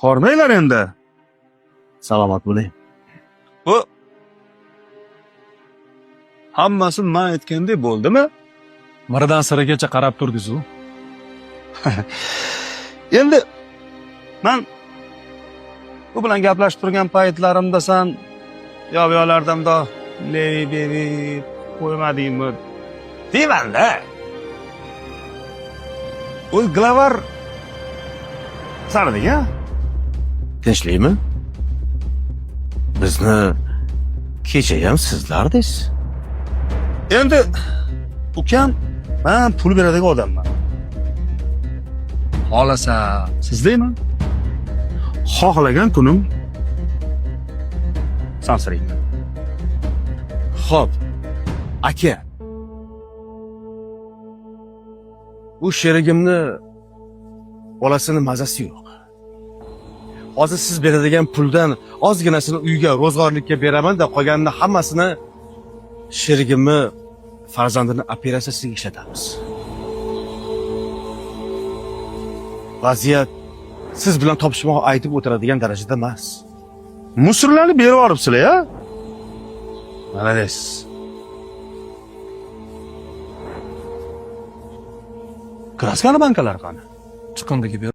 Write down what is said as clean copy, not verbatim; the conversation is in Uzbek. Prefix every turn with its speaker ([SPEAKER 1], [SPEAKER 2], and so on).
[SPEAKER 1] Hormanglar endi.
[SPEAKER 2] Salomat bo'ling.
[SPEAKER 1] Bu hammasi men aytgandek bo'ldimi?
[SPEAKER 3] Miridan sirigacha qarab turdiz-ku.
[SPEAKER 1] Endi men bu bilan gaplashib turgan paytlarimda sen yo'q-yo'qlardanda levi qo'ymadingmi? Deyman-da. O glavar sanading-a?
[SPEAKER 2] Tinchlikmi? Bizni kecha ham sizlardiz.
[SPEAKER 1] Endi ukam men pul beradigan odamman. Xolasa sizdayman. Xohlagan kunim sansirayman.
[SPEAKER 2] Xo'p, aka. Bu sherigimni bolasini mazasi yo'q. Hozir siz beradigan puldan ozginasini uyga ro'zg'orlikka beraman da qolganini hammasini sherigimni farzandini operatsiyasiga ishlatamiz. Vaziyat siz bilan topishmoq aytib o'tiradigan darajada emas.
[SPEAKER 1] Musullarni berib yuboribsizlar-ya? Malades. Kraskani bankalar qani?
[SPEAKER 3] Chiqindigi ber.